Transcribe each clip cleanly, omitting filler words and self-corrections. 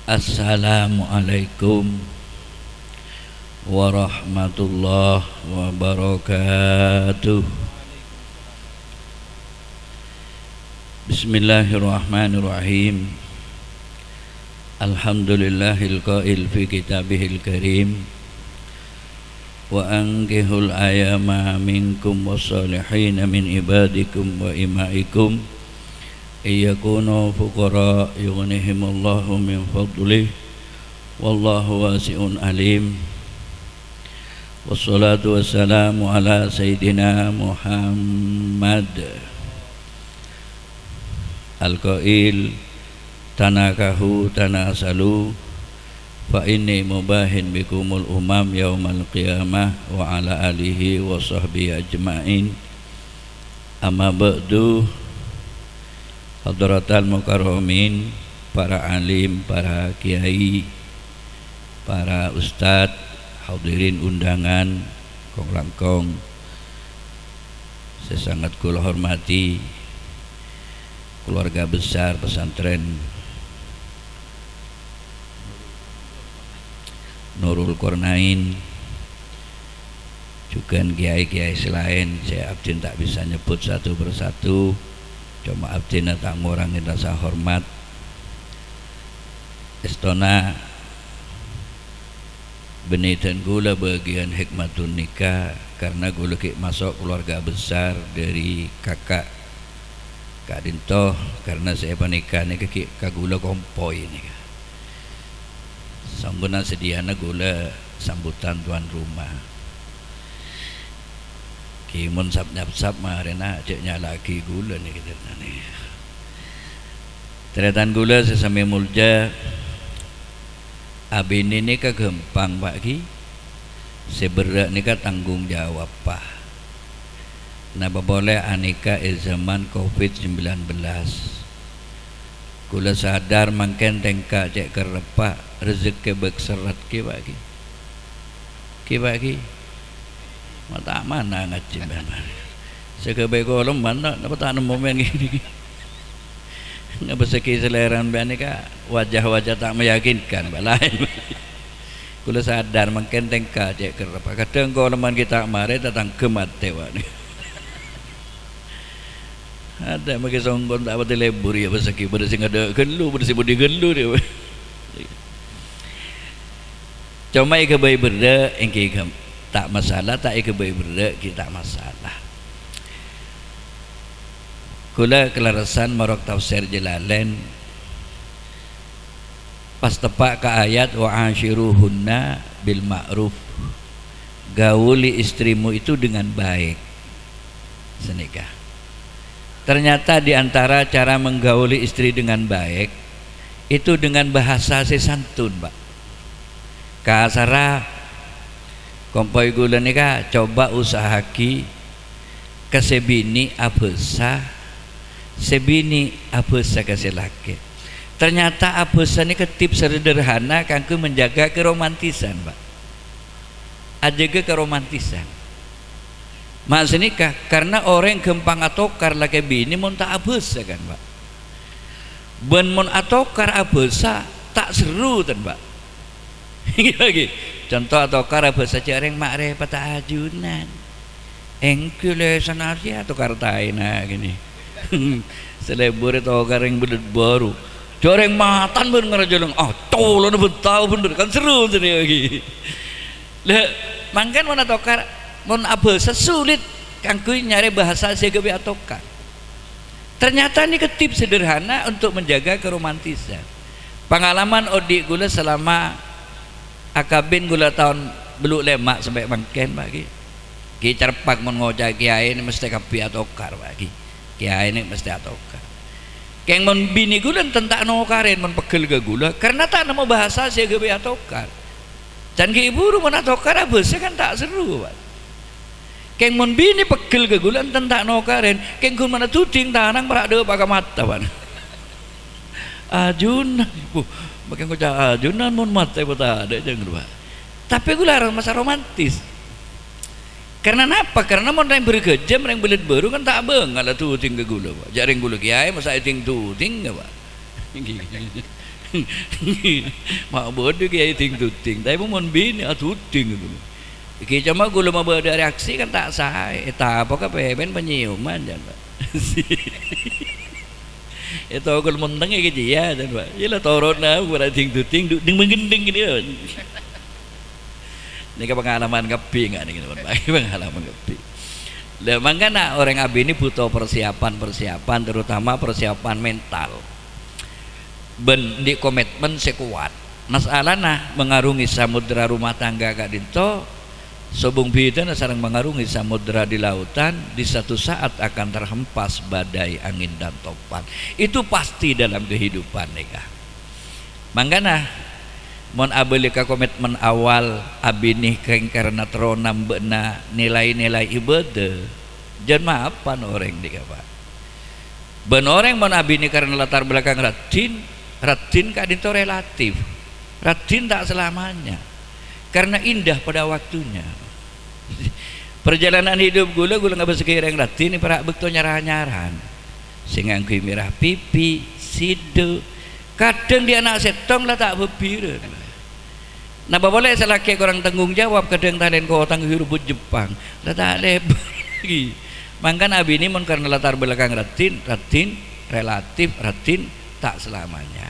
Assalamualaikum warahmatullahi wabarakatuh. Bismillahirrahmanirrahim. Alhamdulillahil qail fi kitabihil karim wa ankihul ayama minkum wassalihin min ibadikum wa imaikum iyakunu fuqara yughnihimullahu min fadlih wallahu wasi'un alim. Wassalatu wassalamu ala sayyidina Muhammad al-qail tanakahu tanasalu fa inni mubahin bikumul umam yaumal qiyamah wa ala alihi wa sahbihi ajma'in. Amma ba'du. Hadratal mukarramin, para alim, para kiai, para ustadz, hadirin undangan, kong langkong, saya sangat kula hormati keluarga besar pesantren Nurul Qornain, juga kiai-kiai selain. Saya abdin tak bisa nyebut satu persatu, cuma abdin tak ngurangin rasa hormat. Estona benih dan gula bagian hikmatun nikah, karena gula masuk keluarga besar dari kakak Kak Dinto, karena saya panikah nih ke gula kompoi nih. Sambuna sediana gula sambutan tuan rumah. Kimun sap-sap marena ceknya lagi gula nih kita nih. Teretan gula sesame mulja. Abin ini kegempang Pak Ki. Seberat ni tanggung jawab Pak. Napa boleh anika zaman COVID-19. Kula sadar mangken tengka cek kerepak rezeki bekserat ki Pak Ki. Ki Pak Ki. Mata mana ngaji mana. Sekebe kolom mana dapat tanam momen gini. Ngapa seki seleran banika wajah-wajah tak meyakinkan balai. Kula sadar mangken tengka cek kerepak. Kadang koloman kita mare datang gemat tewa ni. Ada maki songgon tak apa lebur ya pasaki pada sing ada gelu pada sing budi gelu dia. Cuma ika bayi berda engke tak masalah, tak ika bayi berda kita masalah. Kula kelarasan marok tafsir Jalalain pas tepak ke ayat wa ashiruhunna bil ma'ruf. Gauli istrimu itu dengan baik. Senikah. Ternyata di antara cara menggauli istri dengan baik itu dengan bahasa sesantun, Pak. Kasara kompoi gula nika coba usahaki ke sebini abesa, sebini abesa ke selaki. Ternyata abesa ini ketip sederhana kanggo menjaga keromantisan, Pak. Ajaga keromantisan. Mas nikah karena orang gempang atokar lagi bini mon tak abesa kan Pak. Ben mon atokar abesa tak seru kan Pak. Lagi contoh atokar abesa jareng makre pata ajunan. Engkule sanarsia atokar taina gini. Selebur atokar yang bener baru. Joreng matan ben ngerajaleng tolong betau bener kan seru sini lagi. Lah mangkan mon atokar mon abesa sulit kanggo nyari bahasa segebi atokar. Ternyata ini ketip sederhana untuk menjaga keromantisan. Pengalaman odik gula selama akabin gula tahun beluk lemak sampai mangken bagi. Ki cerpak mon ngojak kiai ini mesti kapi atokar bagi. Kiai ini mesti atokar. Keng mon bini gula tentak no karen mon pegel ke gula karena tak nemu bahasa segebi atokar. Dan ki ibu mon atokar abesa kan tak seru Pak. Keng mon bini pegel ke gulan tentak no karen keng kun mana tuding tanang merak de pakai mata pan ajunan bu makin kocak ajunan mon mata pata ada jangan lupa tapi gula masa romantis karena apa karena mon yang berkejam yang belit baru kan tak beng ada tuding ke gula pak jaring gula kiai masa eting tuding enggak pak mak bodoh kiai ting tuting tapi mon bini atuting gitu iki cuma gula mau ada reaksi kan tak sah eta apa ka pemen penyiuman jan Pak itu kalau menteng gitu ya jan Pak iyalah torona gua ting tuting ding mengending gini ini ke pengalaman kepi nggak nih Pak pengalaman kepi lah makanya orang abi ini butuh persiapan terutama persiapan mental ben di komitmen sekuat masalahnya mengarungi samudera rumah tangga kak dinto sobung bidan sareng mengarungi samudera di lautan di satu saat akan terhempas badai angin dan topan itu pasti dalam kehidupan nikah mangkana mon abelika komitmen awal abinih keng karena teronam bena nilai-nilai ibadah jangan maapan orang nikah Pak ben orang mon abinih karena latar belakang Ratin kak itu relatif Ratin tak selamanya karena indah pada waktunya perjalanan hidup gula nggak bisa kira yang Ratin ini para bekto nyarah-nyaran sehingga angkui merah pipi sido kadang dia anak setong lah tak berpira nah boleh selaki orang tanggung jawab kadang talen kau tanggung hirup Jepang lah tak lebar lagi mangkan abi ini karena latar belakang Ratin relatif Ratin tak selamanya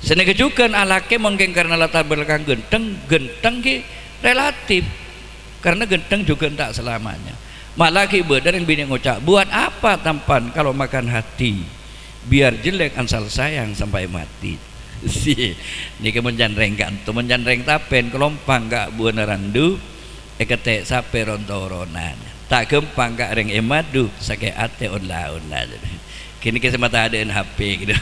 seni kejukan alake mungkin karena latar belakang genteng ki relatif karena genteng juga tak selamanya malah ki bener yang bini ngucap buat apa tampan kalau makan hati biar jelek ansal sayang sampai mati si ini kemenjanreng kan tu menjanreng tapen kelompang gak buana randu ketek sape rontoronan tak gempang gak reng emadu sake ate onla kini kesemata ada HP gitu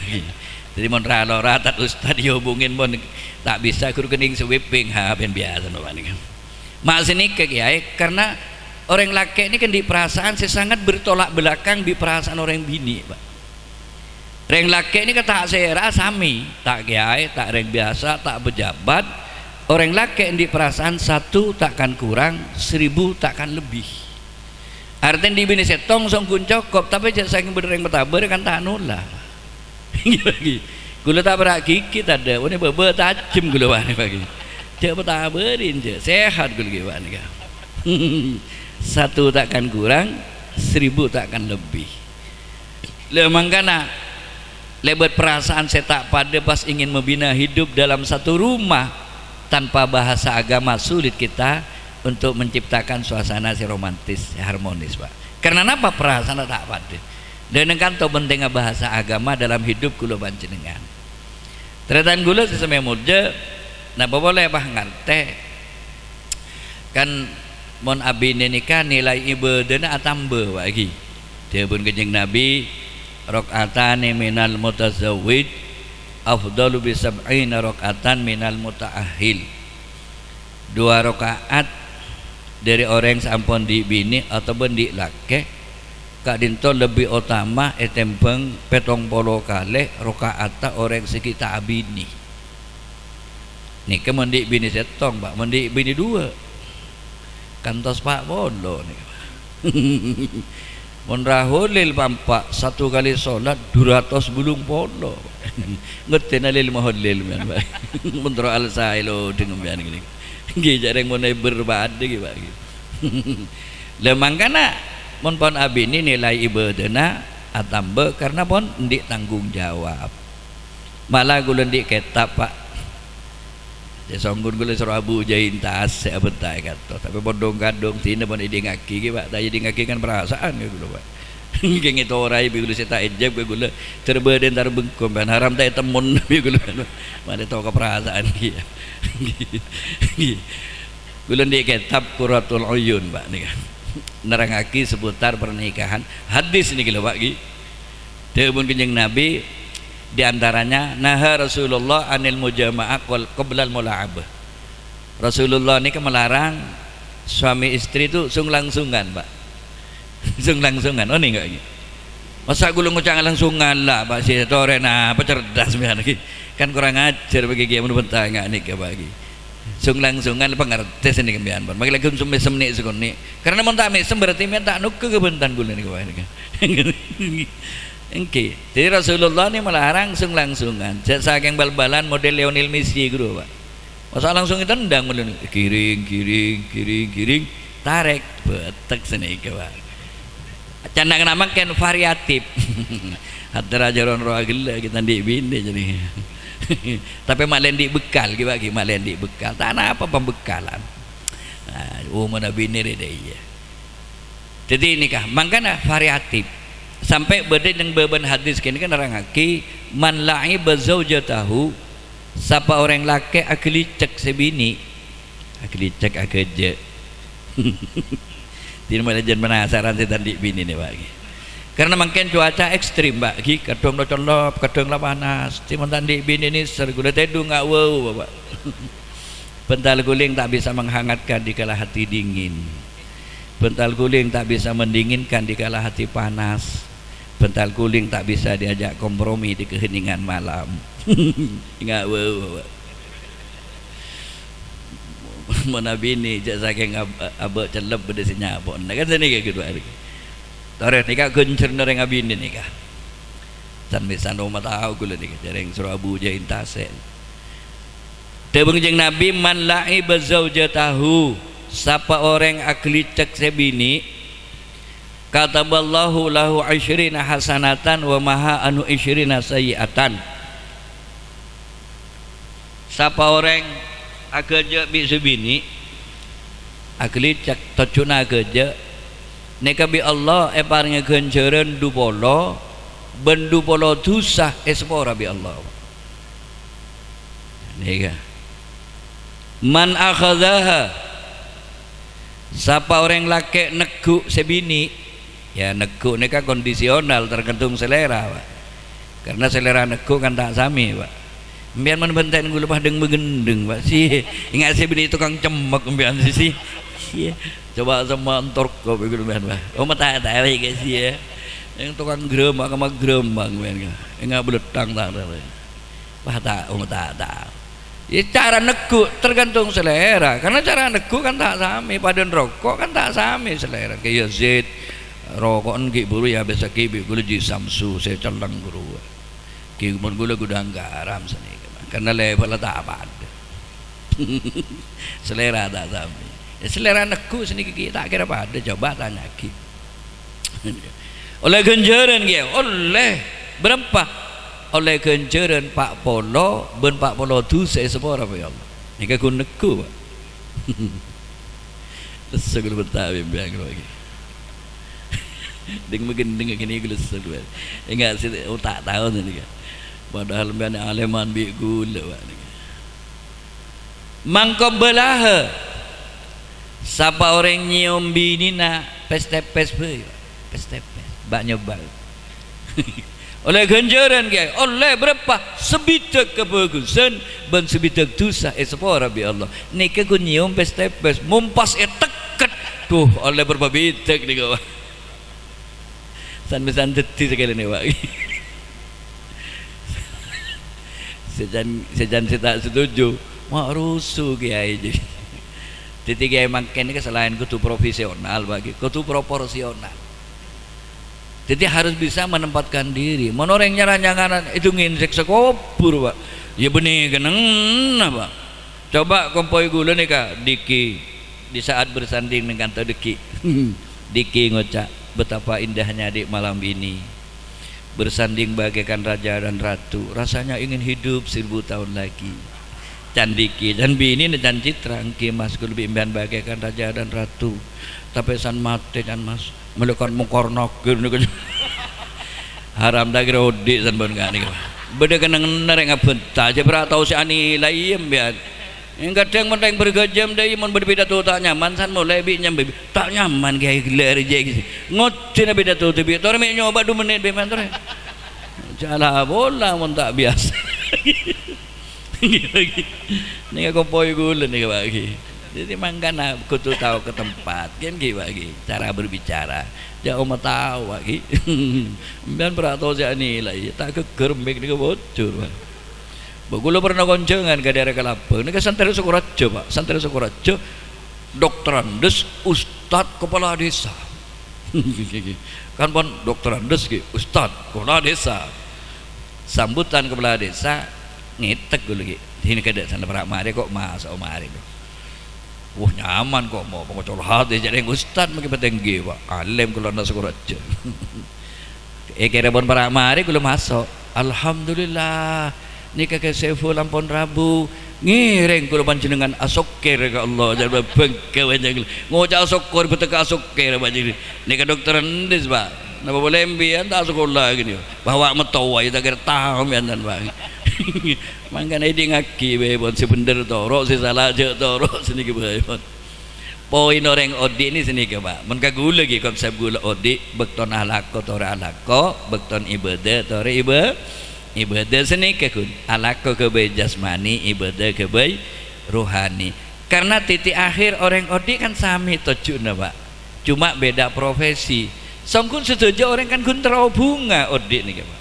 jadi mon ralo ratat ustad dihubungin mon tak bisa kur kening sweeping ben biasa no kan mak sini kiai karena orang laki ini kan di perasaan sangat bertolak belakang di perasaan orang bini Pak orang laki ini kata sera sami tak kiai tak orang biasa tak pejabat orang laki di perasaan satu takkan kurang 1000 takkan lebih artinya di bini setong songkun cokop tapi saking bener yang betaber kan tak nula lagi gula tak berak gigit ada ini bebe tajam gula wani pagi cek betaberin cek sehat gula gimana kan satu takkan kurang 1000 takkan lebih lemangkana lebat perasaan saya tak pada pas ingin membina hidup dalam satu rumah tanpa bahasa agama sulit kita untuk menciptakan suasana si romantis harmonis Pak karena apa perasaan tak pada dan kan to pentingnya bahasa agama dalam hidup kula panjenengan ternyata gula sesama muda nah boleh bah ngarte kan mon abine nikah nilai ibadahna atambe lagi dia pun kanjeng Nabi rakaatan minal mutazawwid afdalu bi sab'ina rakaatan minal mutaahhil 2 rakaat dari orang sampun di bini ataupun di laki kak dinto lebih utama etempeng petong polo kali rakaat orang sekitar bini nih ke mendi bini setong Pak mendi bini 2 kantos Pak bolo nih mon rahulil pampak 1 kali sholat 200 bulung polo ngerti nalil maholil men Pak mentro al sailo dengan bian gini jarang monai berbada gitu Pak lemangkana mon pon abi ini nilai ibadahna atambe karena pon ndik tanggung jawab malah gula ndik ketap Pak ya songgun gula suruh abu jain tas saya bentai kata tapi bodong kadong tina pon ide ngaki gitu Pak tak ide ngaki kan perasaan gitu Pak keng itu orai bi gula saya tak ejab gula terbaden terbengkom ban haram tak temun bi gula mana tahu keperasaan dia gula ndik ketap Qurratul Uyun Pak nih kan nerangaki seputar pernikahan hadis ini gila Pak dia pun kanjeng Nabi diantaranya naha Rasulullah anil mujama'ah qoblal mula'abah Rasulullah ini melarang suami istri itu sung-langsungan Pak sung-langsungan oh ini enggak masa gulung ngucang langsungan lah Pak si tore nah apa cerdas kan kurang ajar bagi dia menurut enggak nih bagi sung-langsungan pengertes ini kembian pun bagi lagi sumber semnik sekoni karena mau tak mesem berarti tak nuk kebentan gula nih kawan Engke. Jadi Rasulullah ni malah langsungan. Saking bal-balan model Lionel Messi gitu, Pak. Masa langsung ditendang mulai kiring, tarik, betek sini ke Pak. Candang nama kan variatif. Hatta ajaran roh gila kita di bini jadi. Tapi malen di bekal bagi malen di bekal. Tanah apa pembekalan. Mana bini dia. Jadi nikah, makanya variatif. Sampai beda dengan beban hadis kini kan orang aki man la'i bazaujatahu siapa orang laki akli cek sebini akli cek akeje tidak malah jangan penasaran si tadi bini nih bagi karena makin cuaca ekstrim bagi kadang lo colop kadang lo panas si tadi bini ini sergula tedu nggak wow bapak bental guling tak bisa menghangatkan di kala hati dingin bental guling tak bisa mendinginkan di kala hati panas bental guling tak bisa diajak kompromi di keheningan malam. Enggak wow. Mana bini jak saking abak celep beda senyapon. Kan sini kayak gitu hari. Tore nikah gencer nereng abini nikah. San misan rumah tahu gula nikah jareng suruh Abu Jain Tasel. Tebeng jeung Nabi man la'i bazaujatahu siapa orang akli cek sebini kataballahu lahu 20 hasanatan wa maha anu 20 sayiatan. Siapa orang ageja bi sebini agli cak tocuna ageja neka bi Allah paringa genjeureun 20 ben 20 dosa espora bi Allah. Neka man akhadhaha siapa orang laki negu sebini ya nego ini kan kondisional tergantung selera Pak. Karena selera nego kan tak sami Pak. Biar menbenten gue lepas deng begendeng Pak sih ingat sih bini tukang cemek biar sih coba sama antor kau begitu Pak. Oh mata tak guys ya yang tukang gerembak sama gerembak biar enggak beletang tak Pak tak tak ya cara nego tergantung selera karena cara nego kan tak sami padan rokok kan tak sami selera kayak zit rokok ki buru ya biasa ki gula ji samsu saya celang guru ki mun gula gudang garam sini karena level tak apa selera tak sami ya, selera neku sini ki tak kira pada coba tanya ki oleh genjeran ki oleh berapa oleh genjeran Pak Polo ben Pak Polo tu saya sepora ya Allah ni ka kun neku Pak segala betawi biang lagi dengan begini gini gelas dulu, enggak sih tak tahu ni kan, padahal mana aleman bi gula, mangkobelah, siapa orang nyium bini na pes bak nyebal, oleh ganjaran dia, oleh berapa sebitak kebagusan, ben sebitak dosa sepora bi Allah, ni ke nyium pes mumpas teket tuh oleh berapa bitak ni kawan. San detik sekali ni Pak. Sejan saya tak setuju. Mak rusuh kiai jadi. Jadi kiai makan ni kesalahan kutu profesional bagi, kutu proporsional. Jadi harus bisa menempatkan diri. Menoreng nyarang-nyarangan itu nginsek sekopur Pak. Ya benih keneng Pak. Coba kompoi gula ni kak Diki di saat bersanding dengan Diki. Diki ngocak betapa indahnya di malam ini bersanding bagaikan raja dan ratu rasanya ingin hidup 1000 tahun lagi candiki dan bini dan citra engki mas lebih imban bagaikan raja dan ratu tapi san mate kan mas melekat mengkornok haram dah kira odi san bon gani beda kena nereng abenta aja beratau si ani laiem biar yang kadang menteng bergejam dari mon berbeda tu tak nyaman san mulai bi nyambe tak nyaman gaya gelar je gitu ngoce na beda tu bi tor me nyoba 2 menit be man tor jala bola mon tak biasa ni ko poy gula ni bagi jadi mangkana kutu tahu ke tempat kan gitu bagi cara berbicara jauh mata tahu bagi dan beratau si ani lah tak kegerembek ni bocor Bagula pernah koncengan ke daerah Kelapa. Ini kan santri Sukurajo Pak. Santri Sukurajo, dokter Andes, Ustadz kepala desa. Kan pun dokter Andes ki, Ustad, kepala desa. Sambutan kepala desa ngetek gue lagi. Ini kada sana Pak Mari kok mas Mari. Wah nyaman kok mau pengocol hati jadi Ustad mungkin petenggi Pak. Alim kalau nak sekolah aja. Kira pun Pak Mari kalau masuk. Alhamdulillah. Nikah ke Sefu lampun Rabu. Ngiring kalau panjenengan asokir ke Allah jadi bengke banyak ngocak asokir betul ke asokir banyak ni ke dokter Andes Pak napa boleh ambil tak sekolah gini bawa metawa kita kira tahu dan Pak mangkana ini ngaki bebon si bener toro si salah je toro sini ke bebon poin orang odi ini sini ke Pak mun kagula lagi konsep gula odi bekton alako tore alako bekton ibadah tore ibadah seni kekun alako kebay jasmani ibadah kebay rohani karena titik akhir orang odi kan sami tojuna Pak cuma beda profesi songkun setuju orang kan kun bunga odi nih Pak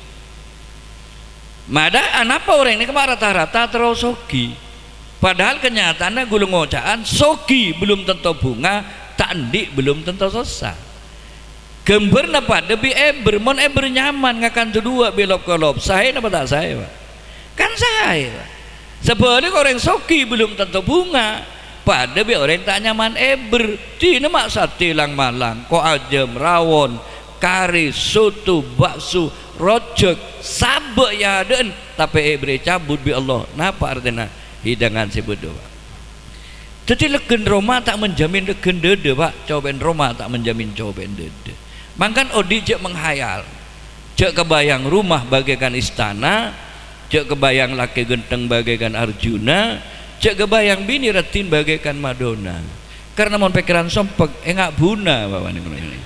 mada anapa orang ini kemana rata-rata terus sogi padahal kenyataannya gulung ngocaan sogi belum tentu bunga tandik belum tentu susah gambar napa debi mon nyaman ngakan dua belok kolop saya napa tak saya Pak kan saya Pak sebenarnya orang soki belum tentu bunga pada bi orang tak nyaman tina mak sate lang malang ko ajem rawon kari soto bakso rojok sabek ya den tapi cabut bi Allah napa artinya hidangan sebut Pak jadi legen Roma tak menjamin legen dede Pak cobain Roma tak menjamin cobain dede mangkan odi cek menghayal cek kebayang rumah bagaikan istana cek kebayang laki genteng bagaikan Arjuna cek kebayang bini retin bagaikan Madonna karena mau pikiran sompek enggak buna bapak ini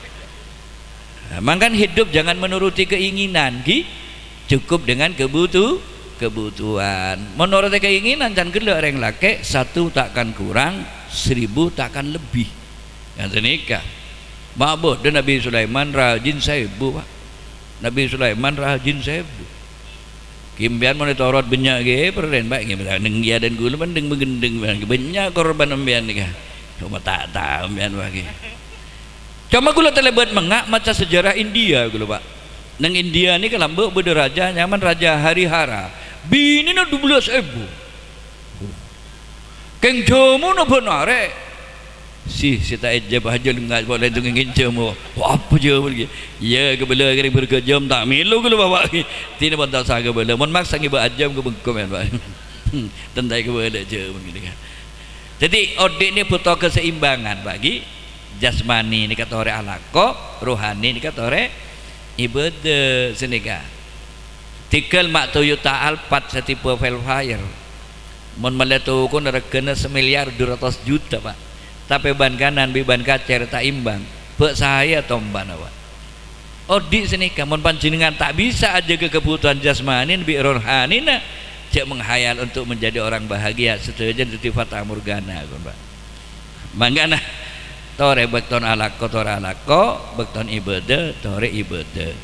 mangkan hidup jangan menuruti keinginan cukup dengan kebutuhan menurut keinginan jangan gila orang laki satu takkan kurang 1000 takkan lebih yang senikah mabuk dan Nabi Sulaiman rajin 1000 Pak Nabi Sulaiman rajin 1000 kimbian mau ditorot banyak ge peren baik nggih nenggia dan gula mendeng begendeng banyak korban ambian nih cuma tak tahu ambian bagi cuma gula terlebat mengak macam sejarah India gula Pak neng India ni kalau mbak berderaja nyaman raja Harihara bini na 12.000 keng jomo na benare si tak ejab aja enggak boleh tu ngin cemo apa je lagi ya kebela kering berkejam tak milu kalau bawa tidak bantal saga bela mon maksa ngi ba ajam ke bengkom ya Pak tendai kebela je begini kan jadi odi ini butuh keseimbangan bagi jasmani ini kata ore alako rohani ini kata ore ibadah senika tikal mak Toyota Alphard setipe Velfire mon meletu kun regana 1.200 juta Pak tapi ban kanan bi ban kacer tak imbang bek saya tomban Pak odi senika mon panjenengan tak bisa aja ke kebutuhan jasmani bi rohani na cek menghayal untuk menjadi orang bahagia setuju itu fata morgana Pak mangana tore bekton alako tore alako bekton ibadah tore ibadah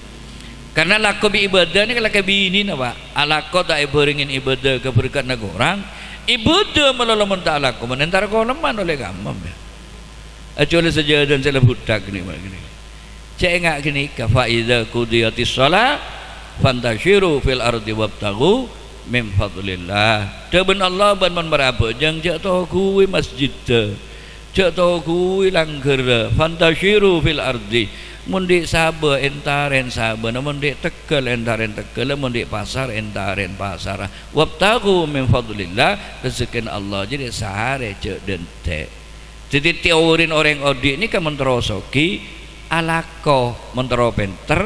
karena lako bi ibadah ni kalau bini na Pak alako tak beringin ibadah keberkat orang ibadah melalaman tak alako menentar kau leman oleh kamu acuali saja dan saya budak ni begini cek enggak gini kafaiza qudiyatis shalah fantashiru fil ardi wabtaghu min fadlillah deban Allah ban man meraba jang cek tahu kuwi masjid cek tahu kuwi langgar fantashiru fil ardi mundi sabar entaren sabar mundi tekel entaren tekel mundi pasar entaren pasar wabtaghu min fadlillah rezeki Allah jadi sehari cek dente jadi teorin orang odi ini kan menterosoki alako mentero penter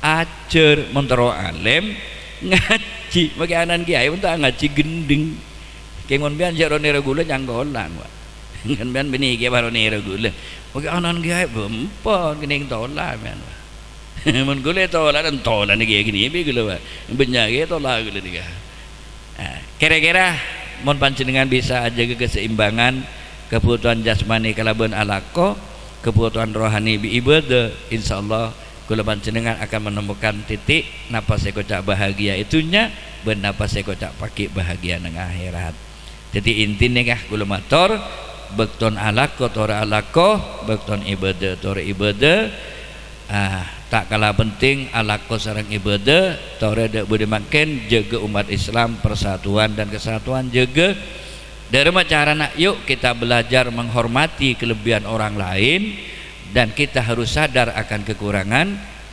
ajar mentero alim ngaji bagi anak kiai untuk ngaji gending kengon bian jaro nira gula nyanggolan Pak kan bian bini kiai baru nira gula bagi anak kiai bempon kening tola bian mun gula tola dan tola ni kiai gini bi gula Pak benyage tola gula dia kira-kira mun panjenengan bisa aja keseimbangan kebutuhan jasmani kalaban alako kebutuhan rohani bi ibadah insyaallah kula panjenengan akan menemukan titik napa saya kocak bahagia itunya ben napa saya kocak pakai bahagia nang akhirat jadi intinya kah kula matur bekton alako tore alako, bekton ibadah tore ibadah. Tak kalah penting alako sareng ibadah tore dak bude makin jaga umat Islam, persatuan dan kesatuan, jaga dari carana. Yuk kita belajar menghormati kelebihan orang lain, dan kita harus sadar akan kekurangan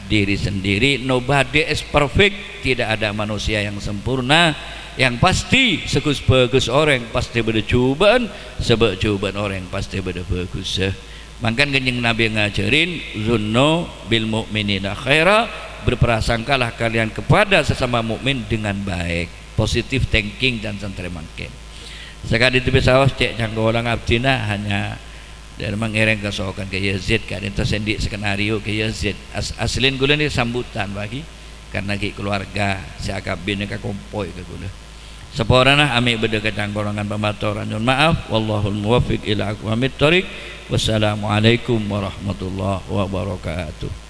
diri sendiri. Nobody is perfect, tidak ada manusia yang sempurna. Yang pasti segus-bagus orang pasti beda cobaan, sebab cobaan orang pasti beda bagus. Maka kanjeng Nabi ngajarin zunnu bil mu'minina khaira, berprasangkalah kalian kepada sesama mukmin dengan baik, positive thinking dan sentremanken. Sekali itu bisa cek jangka orang abdina hanya dari mengiring kesokan ke Yazid, kan itu sendik skenario ke Yazid. Aslin gula ini sambutan bagi karena ki keluarga si akabin ka kompoi ke gula. Seporana ami beda kadang golongan pematoran. Maaf, wallahul muwaffiq ila aqwamit thoriq. Wassalamualaikum warahmatullahi wabarakatuh.